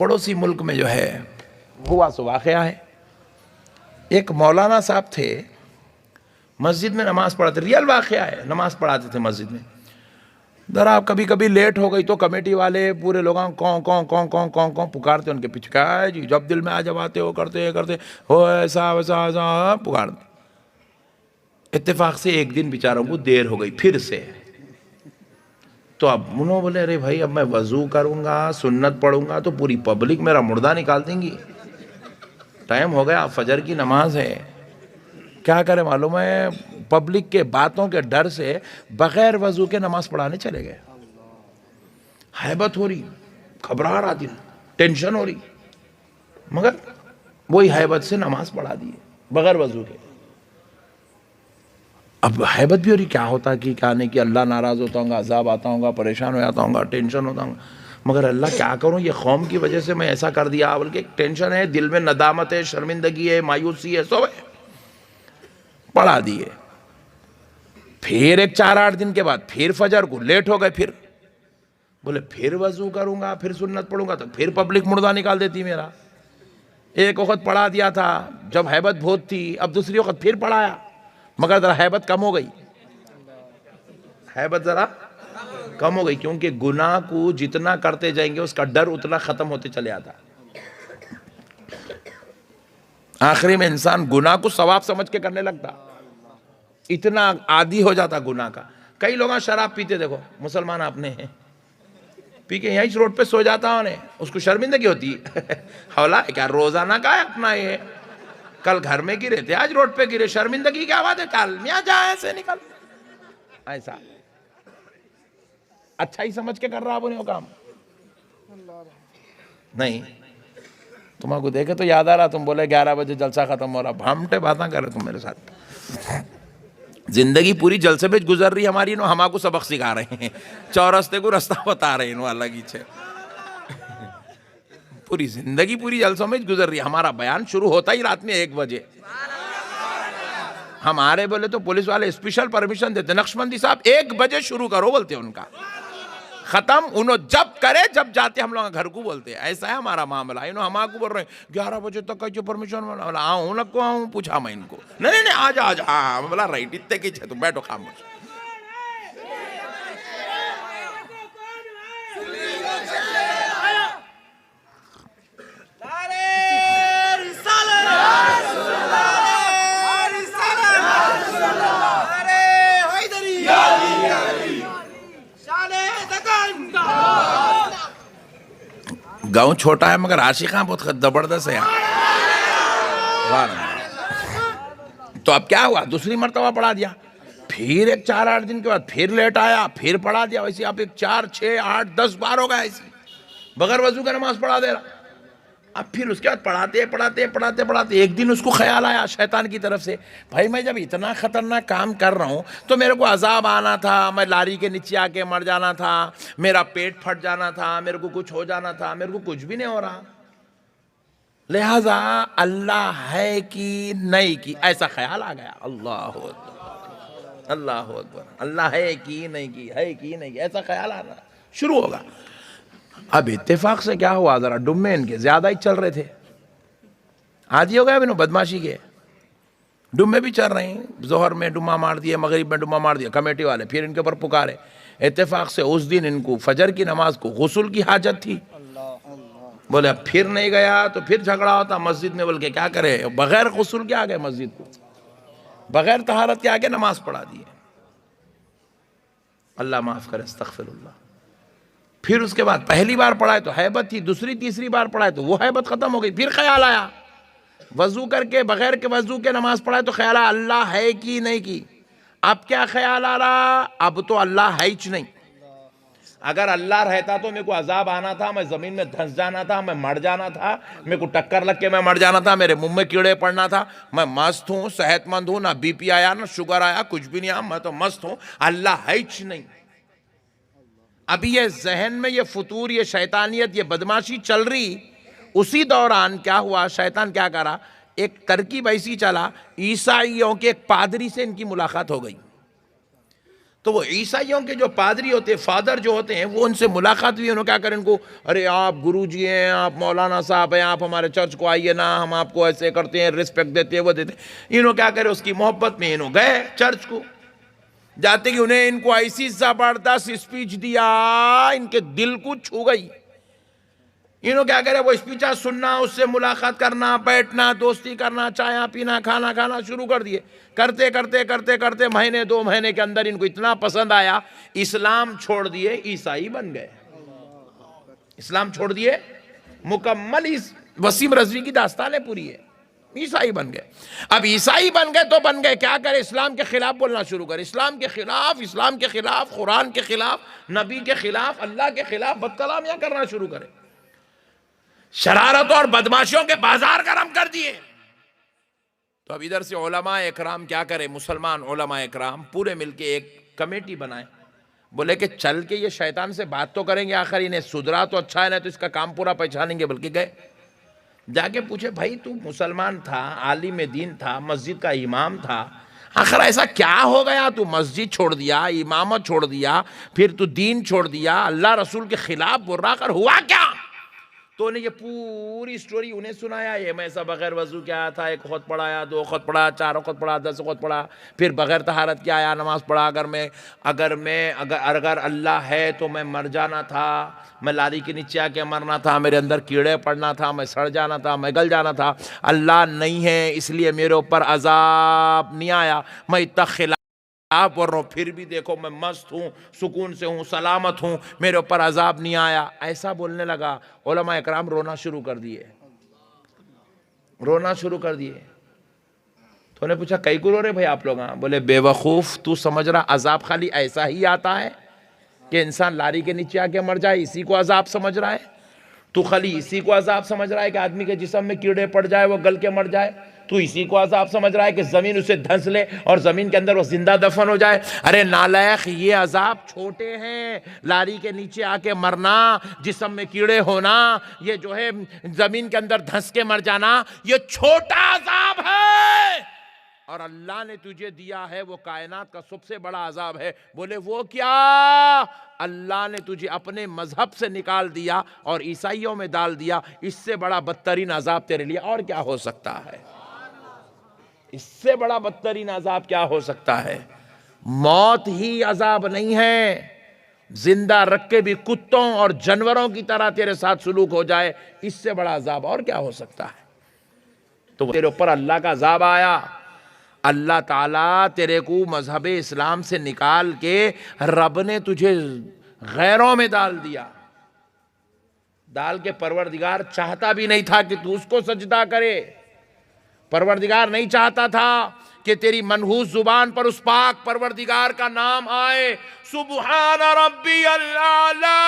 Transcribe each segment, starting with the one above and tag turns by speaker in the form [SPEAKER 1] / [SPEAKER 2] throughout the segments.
[SPEAKER 1] पड़ोसी मुल्क में जो है हुआ सो वाक़या है। एक मौलाना साहब थे, मस्जिद में नमाज़ पढ़ाते, रियल वाक़या है, नमाज़ पढ़ाते थे मस्जिद में। ज़रा कभी कभी लेट हो गई तो कमेटी वाले पूरे लोग कौं कौं कौं कौं कौं कौं पुकारते उनके पीछे, क्या है जी, जब दिल में आ जब आते हो करते करते हो ऐसा वैसा ऐसा पुकार। इत्तेफाक से एक दिन बेचारों को देर हो गई फिर से, तो अब उन्होंने बोले अरे भाई अब मैं वज़ू करूँगा सुन्नत पढ़ूंगा तो पूरी पब्लिक मेरा मुर्दा निकाल देंगी, टाइम हो गया, फजर की नमाज है। क्या करें मालूम है, पब्लिक के बातों के डर से बगैर वजू के नमाज पढ़ाने चले गए। हैबत हो रही, घबराहट आती, टेंशन हो रही, मगर वही हैबत से नमाज पढ़ा दी बगैर वजू के। अब हैबत भी हो रही, क्या होता कि क्या नहीं कि अल्लाह नाराज़ होता होगा, अजाब आता होगा, परेशान हो जाता होगा, टेंशन होता होगा, मगर अल्लाह क्या करूं, ये कौम की वजह से मैं ऐसा कर दिया। बल्कि टेंशन है, दिल में नदामत है, शर्मिंदगी है, मायूसी है, सब है। पढ़ा दिए। फिर एक 4-8 दिन के बाद फिर फजर को लेट हो गए, फिर बोले फिर वजू करूंगा फिर सुन्नत पढ़ूंगा, तो फिर पब्लिक मुर्दा निकाल देती मेरा। एक वक्त पढ़ा दिया था जब हैबत बहुत थी, अब दूसरी वक्त फिर पढ़ाया, मगर जरा हैबत कम हो गई, हैबत जरा कम हो गई, क्योंकि गुनाह को जितना करते जाएंगे उसका डर उतना खत्म होते चले आता। आखिरी में इंसान गुनाह को सवाब समझ के करने लगता, इतना आदी हो जाता गुनाह का। कई लोग शराब पीते, देखो मुसलमान आपने हैं, पी के यहीं रोड पे सो जाता है, उसको शर्मिंदगी होती है हौला क्या रोजाना का है अपना ये, कल घर में गिरे थे आज रोड पे गिरे, शर्मिंदगी क्या बात है, चल मियां जा ऐसे निकल, ऐसा अच्छा ही समझ के कर रहा वो काम नहीं। तुम्हारे देखे तो याद आ रहा, तुम बोले 11 बजे जलसा खत्म हो रहा, भामटे बातें कर रहे तुम मेरे साथ। जिंदगी पूरी जलसे पे गुजर रही हमारी, नो हमारे को सबक सिखा रहे हैं, चौरस्ते को रास्ता बता रहे हैं, नो अलग ही छे। पूरी जिंदगी पूरी जलसों में गुजर रही है। हमारा बयान शुरू होता ही रात में 1 बजे, हमारे बोले तो पुलिस वाले स्पेशल परमिशन देते, नक्शबंदी साहब 1 बजे शुरू करो बोलते, उनका खत्म उन्होंने जब करे, जब जाते हम लोग घर को बोलते, ऐसा है हमारा मामला। इन्होंने हमारे को बोल रहे हैं 11 बजे तक का जो परमिशन, बोला आऊँ न को आऊँ, पूछा मैं इनको, नहीं नहीं आज आज, हाँ बोला राइट, इतने की तुम बैठो खामोश। गाँव छोटा है मगर आशिक़ां बहुत जबरदस्त है यहाँ। तो अब क्या हुआ, दूसरी मर्तबा पढ़ा दिया, फिर एक 4-8 दिन के बाद फिर लेट आया, फिर पढ़ा दिया। वैसे आप एक 4, 6, 8, 10 बार हो गया ऐसी बगैर वजू का नमाज पढ़ा दे रहा। अब फिर उसके बाद पढ़ाते पढ़ाते पढ़ाते पढ़ाते एक दिन उसको ख्याल आया शैतान की तरफ से, भाई मैं जब इतना खतरनाक काम कर रहा हूँ तो मेरे को अजाब आना था, मैं लारी के नीचे आके मर जाना था, मेरा पेट फट जाना था, मेरे को कुछ हो जाना था, मेरे को कुछ भी नहीं हो रहा, लिहाजा अल्लाह है कि नहीं की, ऐसा ख्याल आ गया। अल्लाह अकबर, अल्लाह अकबर, अल्लाह है कि नहीं की, है कि नहीं की, ऐसा ख्याल आना शुरू होगा। अब इत्तेफाक से क्या हुआ, जरा डुम्मे इनके ज्यादा ही चल रहे थे, आदि हो गए अभी बदमाशी के, डुम्मे भी चल रहे हैं, जोहर में डुम्मा मार दिया, मगरिब में डुम्मा मार दिया, कमेटी वाले फिर इनके ऊपर पुकारे। इत्तेफाक से उस दिन इनको फजर की नमाज को गुस्ल की हाजत थी, बोले अब फिर नहीं गया तो फिर झगड़ा होता मस्जिद में, बोल के क्या करे, बगैर गुस्ल के आ गए मस्जिद को, बगैर तहारत के आगे नमाज पढ़ा दिए। अल्लाह माफ करे, अस्तगफिरुल्लाह। फिर उसके बाद पहली बार पढ़ाए तो हैबत थी, दूसरी तीसरी बार पढ़ाए तो वो हैबत खत्म हो गई, फिर ख्याल आया, वजू करके बगैर के वजू के नमाज पढ़ाए तो ख्याल आया अल्लाह है कि नहीं की। अब क्या ख्याल आ रहा, अब तो अल्लाह है ही नहीं, अगर अल्लाह रहता तो मेरे को अजाब आना था, मैं जमीन में धंस जाना था, मैं मर जाना था, मेरे को टक्कर लग के मैं मर जाना था, मेरे मुंह में कीड़े पड़ना था, मैं मस्त हूँ, सेहतमंद हूँ, ना बीपी आया ना शुगर आया, कुछ भी नहीं आया, मैं तो मस्त हूँ, अल्लाह है ही नहीं। अभी ये जहन में ये फतूर, ये शैतानियत, ये बदमाशी चल रही, उसी दौरान क्या हुआ, शैतान क्या करा, एक तरकीब ऐसी चला, ईसाइयों के एक पादरी से इनकी मुलाकात हो गई। तो वो ईसाइयों के जो पादरी होते हैं, फादर जो होते हैं, वो उनसे मुलाकात हुई, उन्होंने क्या करें इनको, अरे आप गुरुजी हैं, आप मौलाना साहब हैं, आप हमारे चर्च को आइए ना, हम आपको ऐसे करते हैं, रिस्पेक्ट देते हैं, वो देते हैं। इन्होंने क्या करे, उसकी मोहब्बत में इन्हों गए चर्च को, जाते कि उन्हें इनको ऐसी जबरदस्त स्पीच दिया, इनके दिल को छू गई। इन्हों क्या करे, वो स्पीच सुनना, उससे मुलाकात करना, बैठना, दोस्ती करना, चाय पीना, खाना खाना शुरू कर दिए। करते करते करते करते महीने 2 महीने के अंदर इनको इतना पसंद आया, इस्लाम छोड़ दिए, ईसाई बन गए। इस्लाम छोड़ दिए, मुकम्मल इस वसीम रजवी की दास्तान है पूरी है, ईसाई बन गए। अब ईसाई बन गए तो बन गए, क्या करे, इस्लाम के खिलाफ बोलना शुरू कर, इस्लाम के खिलाफ, कुरान के खिलाफ, नबी के खिलाफ, अल्लाह के खिलाफ बदकलामियां करना शुरू करे। शरारतों और बदमाशियों के बाजार गरम कर दिए। तो अब इधर से उलमा इकराम क्या करे, मुसलमान उलमा इकराम पूरे मिलके एक कमेटी बनाए, बोले कि चल के ये शैतान से बात तो करेंगे, आखिर इन्हें सुधरा तो अच्छा है, ना तो इसका काम पूरा पहचानेंगे। बल्कि गए जाके पूछे, भाई तू मुसलमान था, आलिम दीन था, मस्जिद का इमाम था, आखिर ऐसा क्या हो गया, तू मस्जिद छोड़ दिया, इमामत छोड़ दिया, फिर तू दीन छोड़ दिया, अल्लाह रसूल के खिलाफ बोल रहा, कर हुआ क्या? तो उन्हें ये पूरी स्टोरी उन्हें सुनाया। ये मैं ऐसा बगैर वजू क्या आया था, 1 खुद पढ़ाया, 2 खुद पढ़ा, 4 खुद पढ़ा, 10 खुद पढ़ा, फिर बगैर तहारत क्या आया, नमाज पढ़ा। अगर अल्लाह है तो मैं मर जाना था, मैं लारी के नीचे आके मरना था, मेरे अंदर कीड़े पड़ना था, मैं सड़ जाना था, मैं गल जाना था। अल्लाह नहीं है इसलिए मेरे ऊपर अजाब नहीं आया, मैं इतना खिला आप बोल रहा हूँ, फिर भी देखो मैं मस्त हूँ, सुकून से हूँ, सलामत हूँ, मेरे ऊपर अजाब नहीं आया। ऐसा बोलने लगा, उलमा इकराम रोना शुरू कर दिए, रोना शुरू कर दिए। तो उन्हें पूछा, कई को रो रहे भाई आप लोग? हाँ। बोले, बेवकूफ़, तू समझ रहा अजाब खाली ऐसा ही आता है कि इंसान लारी के नीचे आके मर जाए, इसी को अजाब समझ रहा है? तू खाली इसी को अजाब समझ रहा है कि आदमी के जिस्म में कीड़े पड़ जाए, वो गल के मर जाए? तू इसी को अजाब समझ रहा है कि ज़मीन उसे धंस ले और ज़मीन के अंदर वो जिंदा दफन हो जाए? अरे नालायक, ये अजाब छोटे हैं, लारी के नीचे आके मरना, जिस्म में कीड़े होना, ये जो है ज़मीन के अंदर धंस के मर जाना, ये छोटा अजाब है, और अल्लाह ने तुझे दिया है वो कायनात का सबसे बड़ा अजाब है। बोले, वो क्या? अल्लाह ने तुझे अपने मजहब से निकाल दिया और ईसाइयों में डाल दिया, इससे बड़ा बदतरीन अजाब तेरे लिए और क्या हो सकता है? इससे बड़ा बदतरीन अजाब क्या हो सकता है? मौत ही अजाब नहीं है, जिंदा रख के भी कुत्तों और जानवरों की तरह तेरे साथ सुलूक हो जाए, इससे बड़ा अजाब और क्या हो सकता है? तो तेरे ऊपर अल्लाह का अजाब आया। अल्लाह ताला तेरे को मजहब इस्लाम से निकाल के रब ने तुझे गैरों में डाल दिया, डाल के परवरदिगार चाहता भी नहीं था कि तू उसको सजदा करे। परवरदिगार नहीं चाहता था कि तेरी मनहूस जुबान पर उस पाक परवरदिगार का नाम आए, सुबहान रब्बियल आला,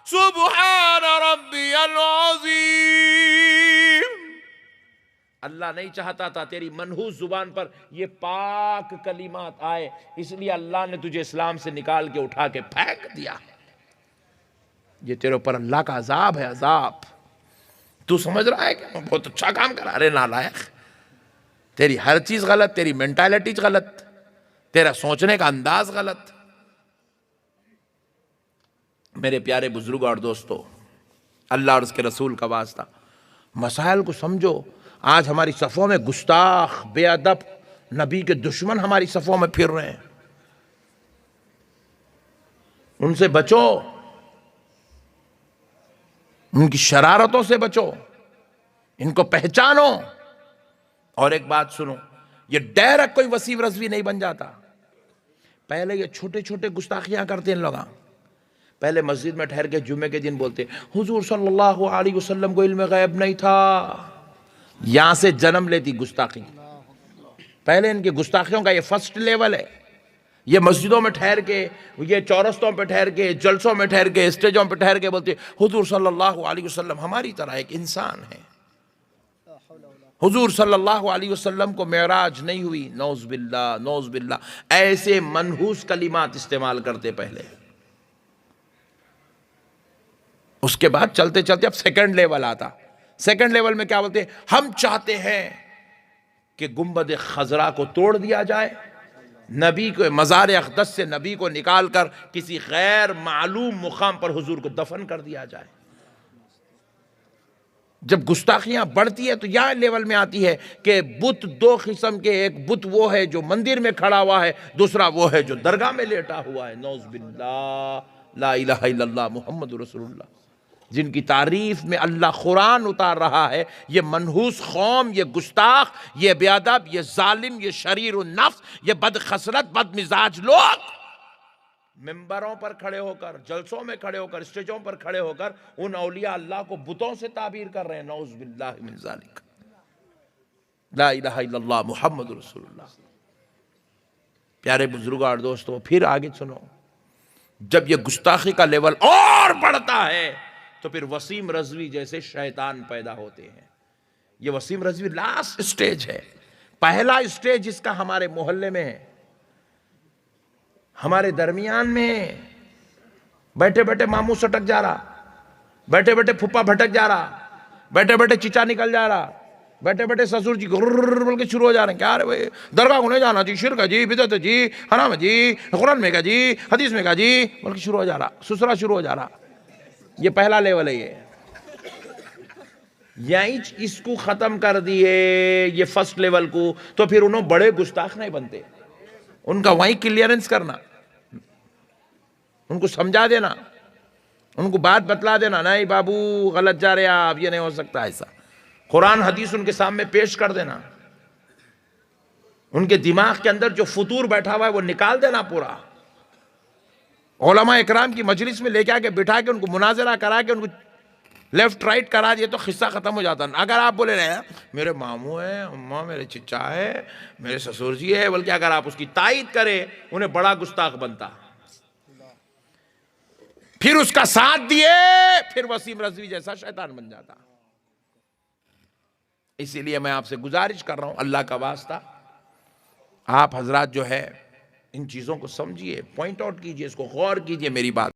[SPEAKER 1] सुबहान रब्बियल अज़ीम। अल्लाह नहीं चाहता था तेरी मनहूस जुबान पर ये पाक कलिमात आए, इसलिए अल्लाह ने तुझे इस्लाम से निकाल के उठा के फेंक दिया। ये तेरे ऊपर अल्लाह का अजाब है, अजाब। तू समझ रहा है कि बहुत अच्छा काम करा? अरे नालायक, तेरी हर चीज गलत, तेरी मेंटालिटी गलत, तेरा सोचने का अंदाज गलत। मेरे प्यारे बुजुर्ग और दोस्तों, अल्लाह और उसके रसूल का वास्ता, मसाइल को समझो। आज हमारी सफ़ों में गुस्ताख, बेअदब, नबी के दुश्मन हमारी सफ़ों में फिर रहे हैं, उनसे बचो, उनकी शरारतों से बचो, इनको पहचानो। और एक बात सुनो, ये डायरेक्ट कोई वसीम रज़वी नहीं बन जाता। पहले ये छोटे छोटे गुस्ताखियां करते हैं लोग। पहले मस्जिद में ठहर के जुम्मे के दिन बोलते, हुजूर सल्लल्लाहु अलैहि वसल्लम को इल्म गैब नहीं था। यहां से जन्म लेती गुस्ताखी। पहले इनकी गुस्ताखियों का ये फर्स्ट लेवल है। ये मस्जिदों में ठहर के, ये चौरस्तों पे ठहर के, जलसों में ठहर के, स्टेजों पे ठहर के बोलते, हुजूर सल्लल्लाहु अलैहि वसल्लम हमारी तरह एक इंसान है। हुजूर सल्लल्लाहु अलैहि वसल्लम को मेराज नहीं हुई। नौज़ बिल्लाह, नौज़ बिल्लाह। ऐसे मनहूस कलिमात इस्तेमाल करते पहले। उसके बाद चलते चलते अब सेकंड लेवल आता। सेकंड लेवल में क्या बोलते हैं? हम चाहते हैं कि गुंबद खजरा को तोड़ दिया जाए, नबी को मज़ार अक़दस से नबी को निकाल कर किसी गैर मालूम मुकाम पर हुजूर को दफन कर दिया जाए। जब गुस्ताखियां बढ़ती है तो यह लेवल में आती है कि बुत दो किस्म के, एक बुत वो है जो मंदिर में खड़ा हुआ है, दूसरा वो है जो दरगाह में लेटा हुआ है। नौज़ बिल्लाह, ला इलाहा इल्लल्लाह मुहम्मद रसूलुल्लाह, जिनकी तारीफ में अल्लाह कुरान उतार रहा है। ये मनहूस कौम, ये गुस्ताख, ये बेअदब, ये जालिम, ये शरीर नफ्स, ये बदखसरत बदमिजाज लोग मिंबरों पर खड़े होकर, जलसों में खड़े होकर, स्टेजों पर खड़े होकर उन औलिया अल्लाह को बुतों से ताबीर कर रहे हैं। नौज़ बिल्लाहि मिन ज़ालिक, ला इलाहा इल्लल्लाह मुहम्मद रसूलुल्लाह। प्यारे बुजुर्गों और दोस्तों, फिर आगे सुनो, जब ये गुस्ताखी का लेवल और बढ़ता है तो फिर वसीम रज़वी जैसे शैतान पैदा होते हैं। ये वसीम रज़वी लास्ट स्टेज है, पहला स्टेज इसका हमारे मोहल्ले में है, हमारे दरमियान में। बैठे बैठे मामू सटक जा रहा, बैठे बैठे फुप्पा भटक जा रहा, बैठे बैठे चिचा निकल जा रहा, बैठे बैठे ससुर जी गुर्र बोल के शुरू हो जा रहे हैं। क्या रे भाई, दरगाह को नहीं जाना जी, शिरक है जी, बिदअत है जी, हराम है जी, कुरान में क्या जी, हदीस में क्या जी, बोल के शुरू हो जा रहा, ससुरा शुरू हो जा रहा। ये पहला लेवल है। ये यहीं इसको खत्म कर दिए, ये फर्स्ट लेवल को, तो फिर उन्होंने बड़े गुस्ताख नहीं बनते। उनका वहीं क्लियरेंस करना, उनको समझा देना, उनको बात बतला देना, नहीं बाबू गलत जा रहे आप, ये नहीं हो सकता ऐसा। कुरान हदीस उनके सामने पेश कर देना, उनके दिमाग के अंदर जो फुतूर बैठा हुआ है वो निकाल देना पूरा। उलमा इकराम की मजलिस में लेके आके बिठा के उनको मुनाजरा करा के उनको लेफ्ट राइट करा दिए तो खिस्सा खत्म हो जाता। अगर आप बोले रहे मेरे मामू है, अम्मा मेरे चिच्चा है, मेरे ससुर जी है, बल्कि अगर आप उसकी तायीद करें उन्हें बड़ा गुस्ताख बनता। फिर उसका साथ दिए, फिर वसीम रज़वी जैसा शैतान बन जाता। इसीलिए मैं आपसे गुजारिश कर रहा हूं, अल्लाह का वास्ता, आप हजरात जो है इन चीजों को समझिए, पॉइंट आउट कीजिए, इसको गौर कीजिए मेरी बात।